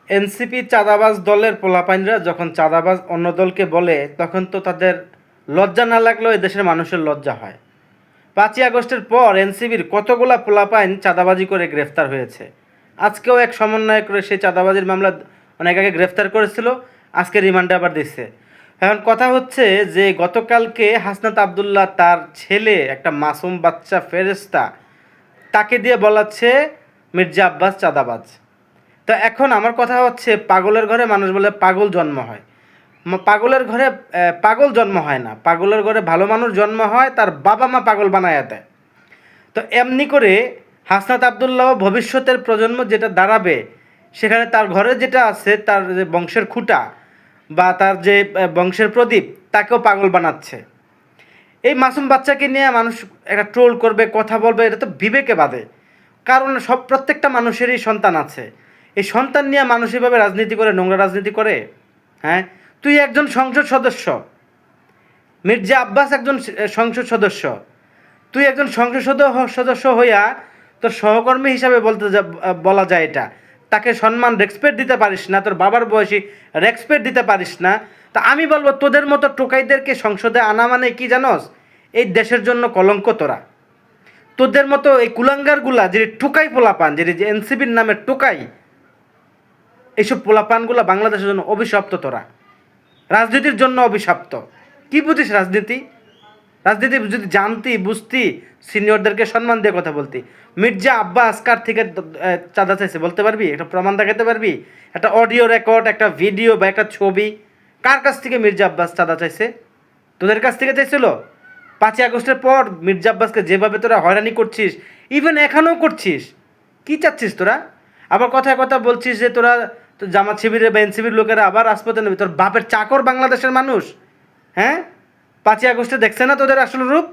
NCP চাঁদাবাজ দলের পোলাপাইনরা যখন চাঁদাবাজ অন্য দলকে বলে তখন তো তাদের লজ্জা না লাগলেও এদেশের মানুষের লজ্জা হয়। 5ই আগস্টের পর এনসিপির কতগুলা পোলাপাইন চাঁদাবাজি করে গ্রেফতার হয়েছে। আজকেও এক সমন্বয় করে সেই চাঁদাবাজির মামলা অনেক আগে গ্রেফতার করেছিল, আজকে রিমান্ডে আবার দিচ্ছে। এখন কথা হচ্ছে যে গতকালকে হাসনাত আবদুল্লাহ তার ছেলে একটা মাসুম বাচ্চা ফেরেস্তা তাকে দিয়ে বলাচ্ছে মির্জা আব্বাস চাঁদাবাজ। তো এখন আমার কথা হচ্ছে পাগলের ঘরে মানুষ বলে পাগল জন্ম হয়, পাগলের ঘরে পাগল জন্ম হয় না, পাগলের ঘরে ভালো মানুষ জন্ম হয়, তার বাবা মা পাগল বানায় দেয়। তো এমনি করে হাসনাত আবদুল্লাহ ভবিষ্যতের প্রজন্ম যেটা দাঁড়াবে সেখানে তার ঘরে যেটা আছে তার যে বংশের খুঁটা বা তার যে বংশের প্রদীপ তাকেও পাগল বানাচ্ছে। এই মাসুম বাচ্চাকে নিয়ে মানুষ একটা ট্রোল করবে, কথা বলবে, এটা তো বিবেকে বাদে। কারণ প্রত্যেকটা মানুষেরই সন্তান আছে, এই সন্তান নিয়ে মানুষ এভাবে রাজনীতি করে, নোংরা রাজনীতি করে। হ্যাঁ, তুই একজন সংসদ সদস্য, মির্জা আব্বাস একজন সংসদ সদস্য, তুই একজন সংসদ সদস্য হইয়া তোর সহকর্মী হিসাবে বলা যায় এটা, তাকে সম্মান রেসপেক্ট দিতে পারিস না, তোর বাবার বয়সী রেসপেক্ট দিতে পারিস না। তা আমি বলবো তোদের মতো টোকাইদেরকে সংসদে আনা মানে কি জানোস, এই দেশের জন্য কলঙ্ক। তোদের মতো এই কুলাঙ্গারগুলা যে টোকাই পোলাপান, যে এনসিপির নামে টোকাই, এইসব পোলাপানগুলা বাংলাদেশের জন্য অভিশপ্ত। তোরা রাজনীতির জন্য অভিশপ্ত। কি বুঝিস রাজনীতি? রাজনীতি যদি জানতি, বুঝতি, সিনিয়রদেরকে সম্মান দিয়ে কথা বলতি। মির্জা আব্বাস কার থেকে চাঁদা চাইছে বলতে পারবি? একটা প্রমাণ দেখাতে পারবি? একটা অডিও রেকর্ড, একটা ভিডিও বা একটা ছবি? কার কাছ থেকে মির্জা আব্বাস চাঁদা চাইছে? তোদের কাছ থেকে চাইছিল? 5ই আগস্টের পর মির্জা আব্বাসকে যেভাবে তোরা হয়রানি করছিস, ইভেন এখনও করছিস, কি চাচ্ছিস তোরা? আবার কথায় কথা বলছিস যে তোরা তো জামাত শিবিরের বা এনসিবির লোকেরা আবার রাজপথে নেবে। তোর বাপের চাকর বাংলাদেশের মানুষ। হ্যাঁ, 5ই আগস্টে দেখছে না তোদের আসল রূপ?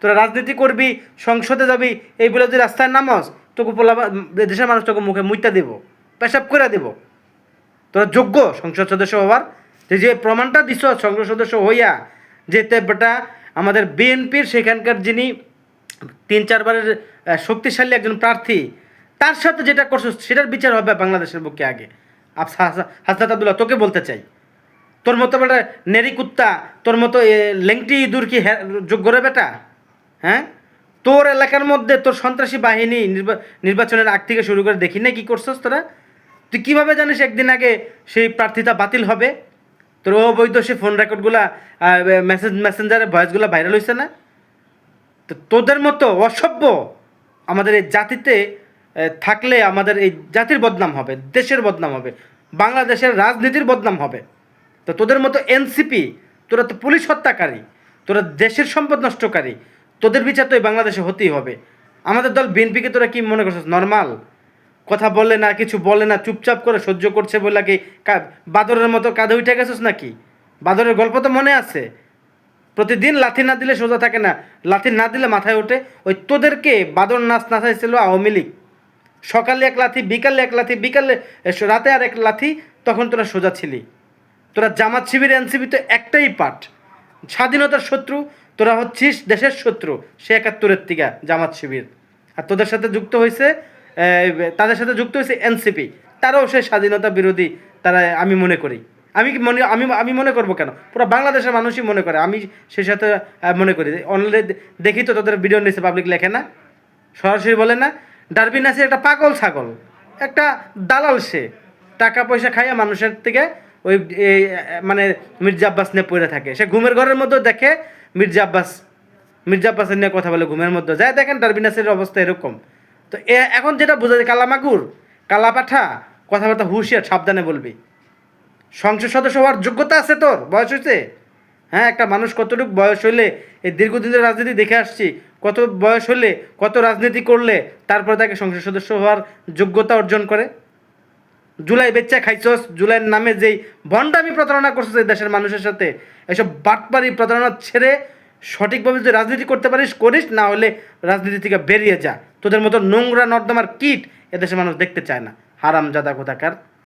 তোরা রাজনীতি করবি, সংসদে যাবি, এই বলে যদি রাস্তায় নামস, তোকে দেশের মানুষ তোকে মুখে মুইতা দেব, পেশাব করে দেব। তোরা যোগ্য সংসদ সদস্য হওয়ার? যে প্রমাণটা দিছ সংসদ সদস্য হইয়া, যে বেটা আমাদের বিএনপির সেখানকার যিনি 3-4 বারের শক্তিশালী একজন প্রার্থী, তার সাথে যেটা করছো সেটার বিচার হবে বাংলাদেশের বুকে আগে। হাসনাত আবদুল্লাহ, তোকে বলতে চাই, তোর মতো বেটা নেরি কুত্তা, তোর মতো লেংটি ইঁদুর কি যোগ্য রে বেটা? হ্যাঁ, তোর এলাকার মধ্যে তোর সন্ত্রাসী বাহিনী নির্বাচনের আগ থেকে শুরু করে দেখি না কি করছস তোরা? তুই কীভাবে জানিস একদিন আগে সেই প্রার্থীতা বাতিল হবে? তোর অবৈধ সে ফোন রেকর্ডগুলা, মেসেঞ্জারে ভয়েসগুলো ভাইরাল হয়েছে না? তো তোদের মতো অসভ্য আমাদের এই জাতিতে থাকলে আমাদের এই জাতির বদনাম হবে, দেশের বদনাম হবে, বাংলাদেশের রাজনীতির বদনাম হবে। তো তোদের মতো এনসিপি, তোরা তো পুলিশ হত্যাকারী, তোরা দেশের সম্পদ নষ্টকারী, তোদের বিচার তো এই বাংলাদেশে হতেই হবে। আমাদের দল বিএনপিকে তোরা কি মনে করছিস নর্মাল? কথা বলে না, কিছু বলে না, চুপচাপ করে সহ্য করছে বলে কি বাদরের মতো কাঁধে উঠে গেছিস নাকি? বাদরের গল্প তো মনে আছে। প্রতিদিন লাথি না দিলে সোজা থাকে না, লাথি না দিলে মাথায় ওঠে। ওই তোদেরকে বাদর নাচ নাচাইছিল আওয়ামী লীগ। সকালে এক লাথি, বিকালে এক লাথি, বিকালে রাতে আর এক লাথি, তখন তোরা সোজা ছিলি। তোরা জামাত শিবির এনসিপি তো একটাই পাঠ, স্বাধীনতার শত্রু। তোরা হচ্ছিস দেশের শত্রু সে 71-এর থেকে জামাত শিবির। আর তোদের সাথে যুক্ত হয়েছে, তাদের সাথে যুক্ত হয়েছে এনসিপি, তারাও সে স্বাধীনতা বিরোধী। তারা আমি মনে করি, আমি মনে করবো কেন, পুরো বাংলাদেশের মানুষই মনে করে, আমি সেই সাথে মনে করি। অনলাইনে দেখি তো তোদের ভিডিও নিয়েছে, পাবলিক লেখে না, সরাসরি বলে না। ডারবিন নাসির একটা পাগল ছাগল, একটা দালাল। সে টাকা পয়সা খাইয়া মানুষের থেকে ওই মানে মির্জা আব্বাস নিয়ে পড়ে থাকে। সে ঘুমের ঘরের মধ্যে দেখে মির্জা আব্বাসের নিয়ে কথা বলে ঘুমের মধ্যে যায়। দেখেন ডারবিন নাসিরের অবস্থা এরকম। তো এখন যেটা বোঝা যায়, কালামাগুর, কালাপাঠা, কথাবার্তা হুঁশিয়ার, সাবধানে বলবি। সংসদ সদস্য হওয়ার যোগ্যতা আছে তোর? বয়স হয়েছে? হ্যাঁ, একটা মানুষ কতটুকু বয়স হইলে, এই দীর্ঘদিনের রাজনীতি দেখে আসছি, কত বয়স হলে, কত রাজনীতি করলে তারপরে তাকে সংসদ সদস্য হওয়ার যোগ্যতা অর্জন করে? জুলাই বেচ্চা খাইছস, জুলাইয়ের নামে যেই ভণ্ডামি প্রতারণা করছিস এই দেশের মানুষের সাথে, এসব বাটপারি প্রতারণা ছেড়ে সঠিকভাবে যদি রাজনীতি করতে পারিস করিস, না হলে রাজনীতি থেকে বেরিয়ে যা। তোদের মতো নোংরা নর্দমার কীট এদেশের মানুষ দেখতে চায় না। হারামজাদা কোথাকার।